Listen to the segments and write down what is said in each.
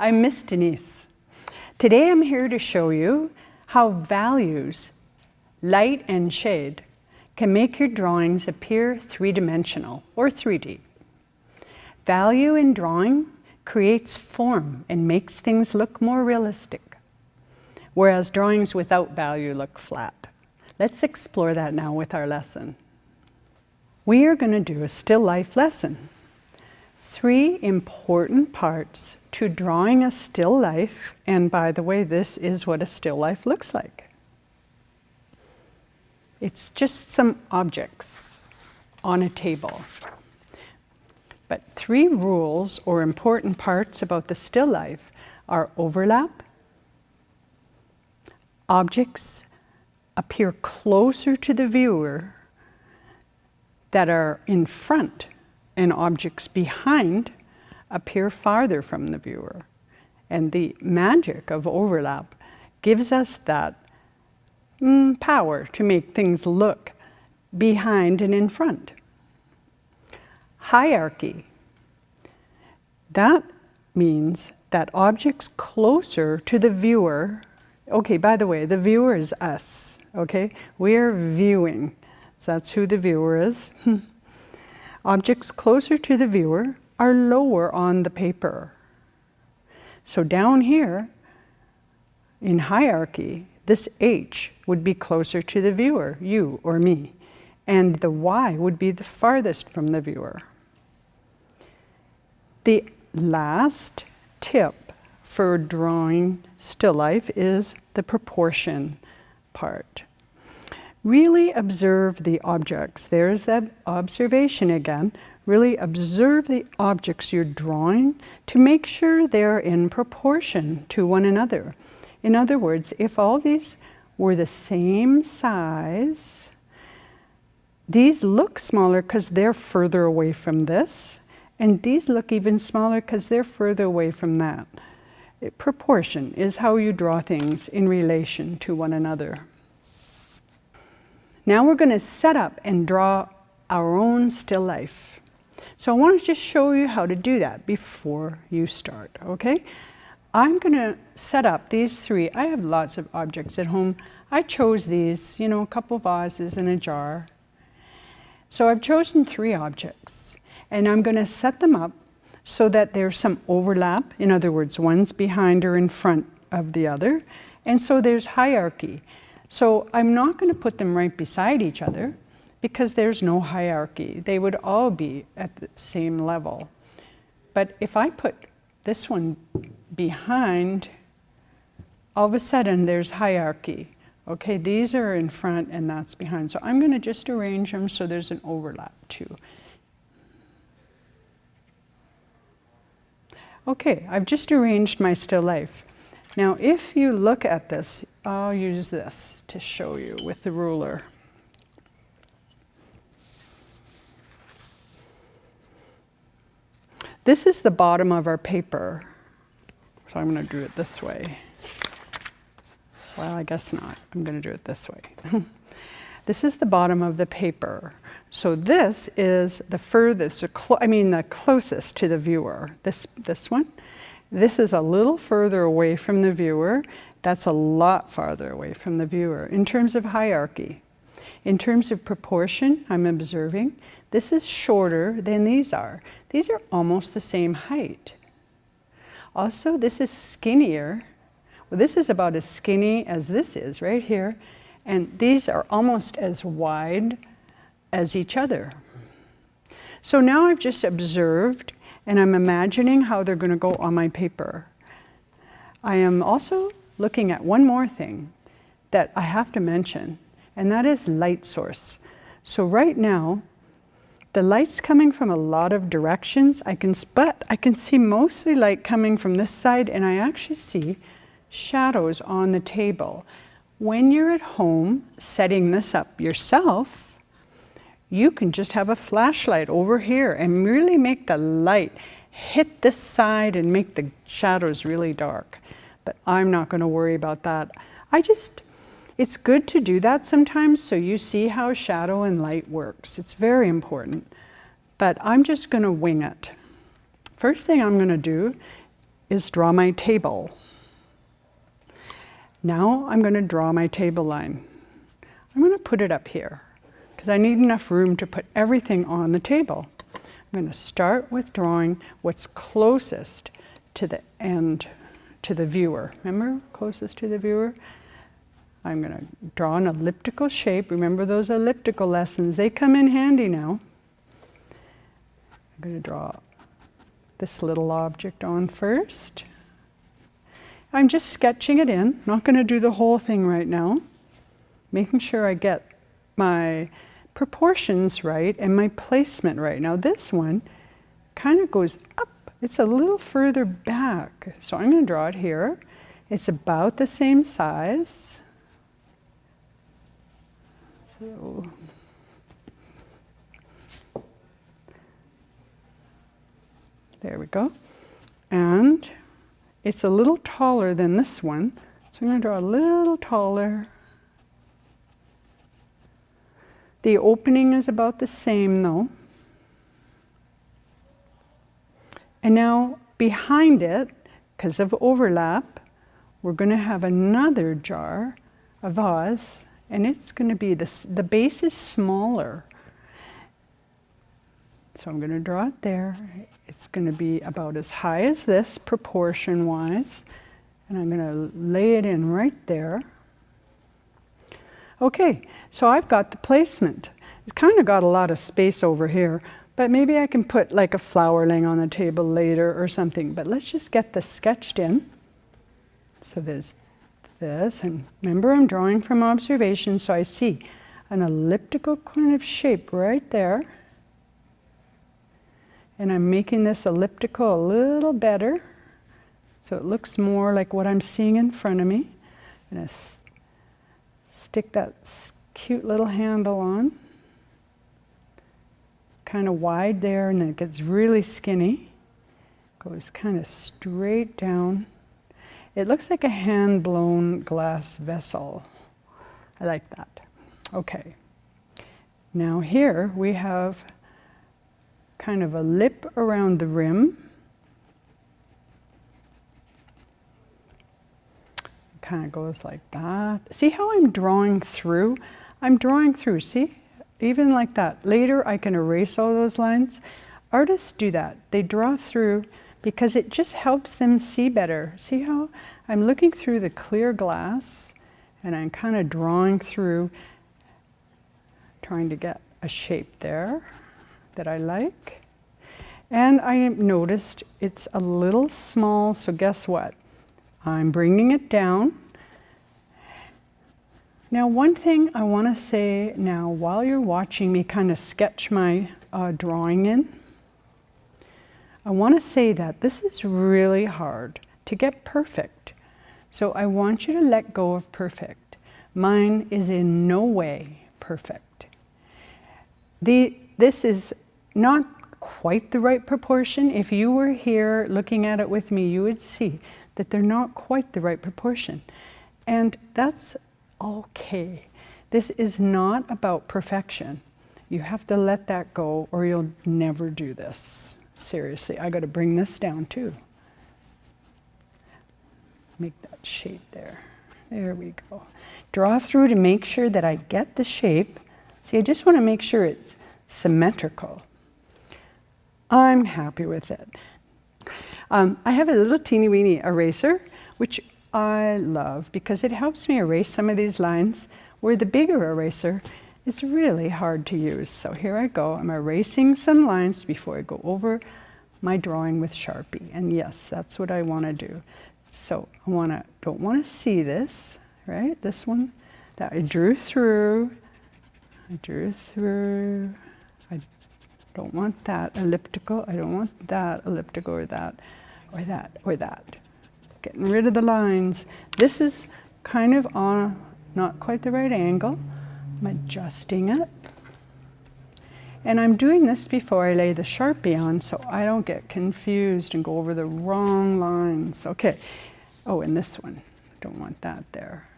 I'm Miss Denise. Today I'm here to show you how values, light and shade, can make your drawings appear three-dimensional or 3D. Value in drawing creates form and makes things look more realistic, whereas drawings without value look flat. Let's explore that now with our lesson. We are going to do a still life lesson. 3 important parts to drawing a still life, and by the way, this is what a still life looks like. It's just some objects on a table. But 3 rules or important parts about the still life are overlap, objects appear closer to the viewer that are in front, and objects behind appear farther from the viewer. And the magic of overlap gives us that power to make things look behind and in front. Hierarchy. That means that objects closer to the viewer, okay, by the way, the viewer is us, okay? We're viewing, so that's who the viewer is. Objects closer to the viewer are lower on the paper. So down here, in hierarchy, this H would be closer to the viewer, you or me, and the Y would be the farthest from the viewer. The last tip for drawing still life is the proportion part. Really observe the objects. There's that observation again. Really observe the objects you're drawing to make sure they're in proportion to one another. In other words, if all these were the same size, these look smaller because they're further away from this, and these look even smaller because they're further away from that. Proportion is how you draw things in relation to one another. Now we're going to set up and draw our own still life. So I want to just show you how to do that before you start, okay? I'm going to set up these 3. I have lots of objects at home. I chose these, you know, a couple vases and a jar. So I've chosen 3 objects, and I'm going to set them up so that there's some overlap. In other words, one's behind or in front of the other, and so there's hierarchy. So I'm not going to put them right beside each other because there's no hierarchy. They would all be at the same level. But if I put this one behind, all of a sudden there's hierarchy. Okay, these are in front and that's behind. So I'm going to just arrange them so there's an overlap too. Okay, I've just arranged my still life. Now if you look at this, I'll use this to show you with the ruler. This is the bottom of our paper. So I'm going to do it this way. Well, I guess not. I'm going to do it this way. This is the bottom of the paper. So this is the furthest, the closest to the viewer. This one. This is a little further away from the viewer. That's a lot farther away from the viewer in terms of hierarchy. In terms of proportion, I'm observing, this is shorter than these are. These are almost the same height. Also, this is skinnier. Well, this is about as skinny as this is right here. And these are almost as wide as each other. So now I've just observed and I'm imagining how they're going to go on my paper. I am also looking at one more thing that I have to mention, and that is light source. So right now, the light's coming from a lot of directions. But I can see mostly light coming from this side, and I actually see shadows on the table. When you're at home setting this up yourself, you can just have a flashlight over here and really make the light hit this side and make the shadows really dark. But I'm not going to worry about that. It's good to do that sometimes so you see how shadow and light works. It's very important. But I'm just going to wing it. First thing I'm going to do is draw my table. Now I'm going to draw my table line. I'm going to put it up here because I need enough room to put everything on the table. I'm going to start with drawing what's closest to the end, to the viewer. Remember, closest to the viewer? I'm going to draw an elliptical shape. Remember those elliptical lessons? They come in handy now. I'm going to draw this little object on first. I'm just sketching it in, not going to do the whole thing right now. Making sure I get my proportions right and my placement right. Now this one kind of goes up. It's a little further back. So I'm going to draw it here. It's about the same size. So there we go. And it's a little taller than this one. So I'm going to draw a little taller. The opening is about the same though. And now behind it, because of overlap, we're going to have another jar, a vase, and it's going to be the base is smaller. So I'm going to draw it there. It's going to be about as high as this proportion-wise, and I'm going to lay it in right there. Okay, so I've got the placement. It's kind of got a lot of space over here, but maybe I can put like a flower laying on the table later or something. But let's just get this sketched in. So there's this, and remember I'm drawing from observation, so I see an elliptical kind of shape right there. And I'm making this elliptical a little better, so it looks more like what I'm seeing in front of me. I'm going to stick that cute little handle on. Kind of wide there, and then it gets really skinny. Goes kind of straight down. It looks like a hand-blown glass vessel. I like that. Okay. Now here we have kind of a lip around the rim. It kind of goes like that. See how I'm drawing through? I'm drawing through, see? Even like that. Later I can erase all those lines. Artists do that. They draw through because it just helps them see better. See how I'm looking through the clear glass and I'm kind of drawing through, trying to get a shape there that I like. And I noticed it's a little small, so guess what? I'm bringing it down. Now, one thing I want to say now, while you're watching me kind of sketch my drawing in, I want to say that this is really hard to get perfect. So I want you to let go of perfect. Mine is in no way perfect. This is not quite the right proportion. If you were here looking at it with me, you would see that they're not quite the right proportion. And that's okay. This is not about perfection. You have to let that go or you'll never do this. Seriously, I got to bring this down too. Make that shape there. There we go. Draw through to make sure that I get the shape. See, I just want to make sure it's symmetrical. I'm happy with it. I have a little teeny weeny eraser, which I love because it helps me erase some of these lines where the bigger eraser is really hard to use. So here I go. I'm erasing some lines before I go over my drawing with Sharpie. And yes, that's what I want to do. So I don't want to see this, right? This one that I drew through. I don't want that elliptical. I don't want that elliptical or that or that or that. Getting rid of the lines. This is kind of on not quite the right angle. I'm adjusting it. And I'm doing this before I lay the Sharpie on so I don't get confused and go over the wrong lines. Okay. Oh, and this one. Don't want that there.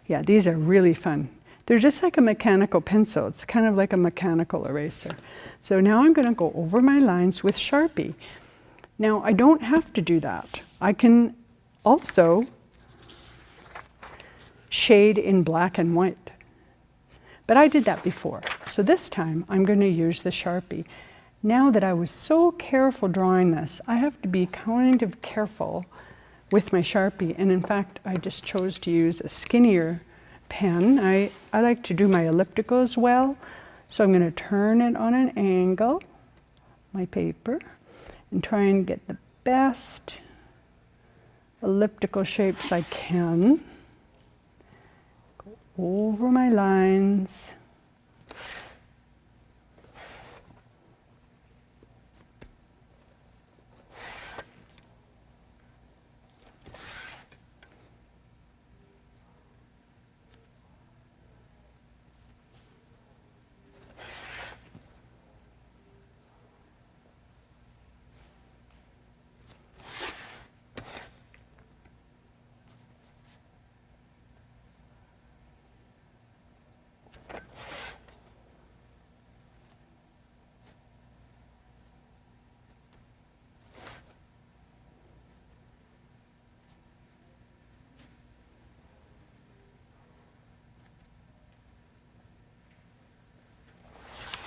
Yeah, these are really fun. They're just like a mechanical pencil. It's kind of like a mechanical eraser. So now I'm going to go over my lines with Sharpie. Now, I don't have to do that. I can also shade in black and white. But I did that before. So this time I'm going to use the Sharpie. Now that I was so careful drawing this, I have to be kind of careful with my Sharpie. And in fact, I just chose to use a skinnier pen. I like to do my elliptical as well. So I'm going to turn it on an angle, my paper, and try and get the best elliptical shapes I can. Go over my lines.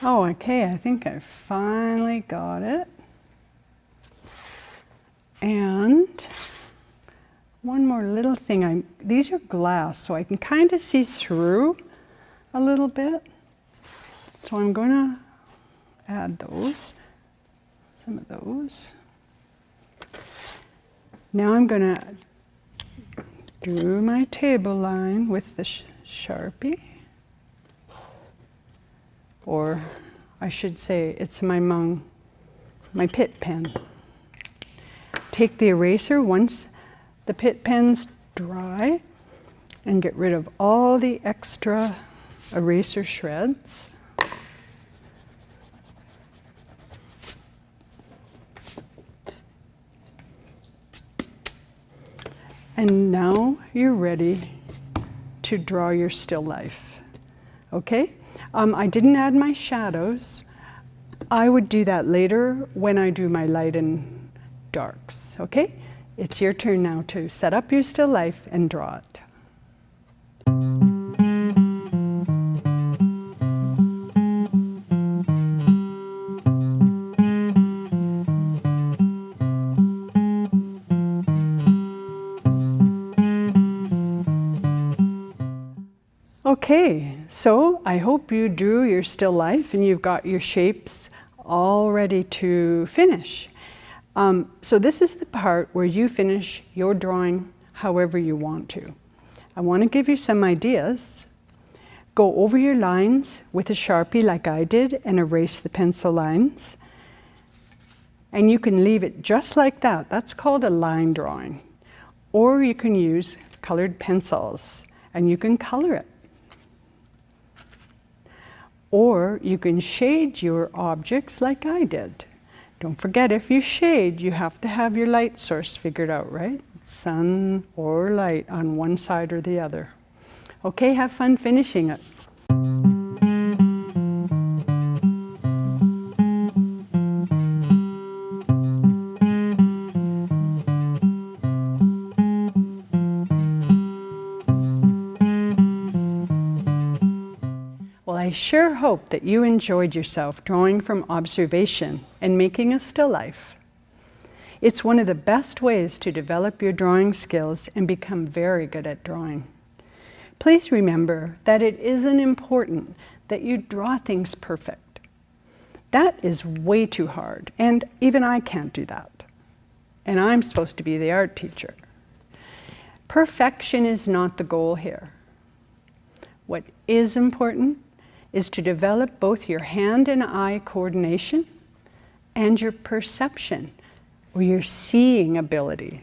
Oh, okay, I think I finally got it. And one more little thing, these are glass, so I can kind of see through a little bit. So I'm going to add those, some of those. Now I'm going to do my table line with the Sharpie. Or I should say it's my Pitt pen. Take the eraser once the Pitt pen's dry and get rid of all the extra eraser shreds. And now you're ready to draw your still life. Okay? I didn't add my shadows. I would do that later when I do my light and darks, okay? It's your turn now to set up your still life and draw it. Okay, so I hope you drew your still life and you've got your shapes all ready to finish. So this is the part where you finish your drawing however you want to. I want to give you some ideas. Go over your lines with a Sharpie like I did and erase the pencil lines. And you can leave it just like that. That's called a line drawing. Or you can use colored pencils and you can color it. Or you can shade your objects like I did. Don't forget, if you shade, you have to have your light source figured out, right? Sun or light on one side or the other. Okay, have fun finishing it. I sure hope that you enjoyed yourself drawing from observation and making a still life. It's one of the best ways to develop your drawing skills and become very good at drawing. Please remember that it isn't important that you draw things perfect. That is way too hard, and even I can't do that. And I'm supposed to be the art teacher. Perfection is not the goal here. What is important is to develop both your hand and eye coordination and your perception, or your seeing ability.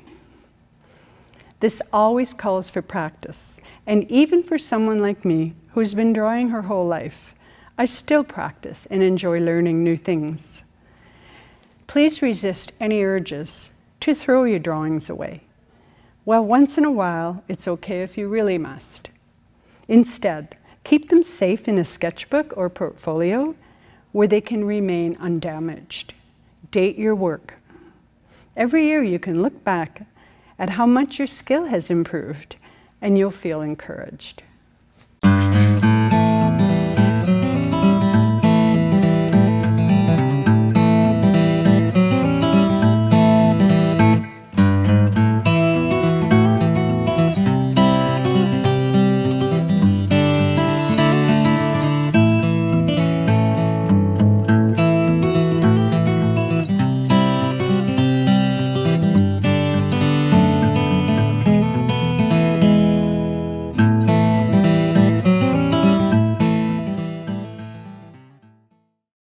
This always calls for practice, and even for someone like me who's been drawing her whole life, I still practice and enjoy learning new things. Please resist any urges to throw your drawings away. Well, once in a while, it's okay if you really must. Instead, keep them safe in a sketchbook or portfolio where they can remain undamaged. Date your work. Every year you can look back at how much your skill has improved and you'll feel encouraged.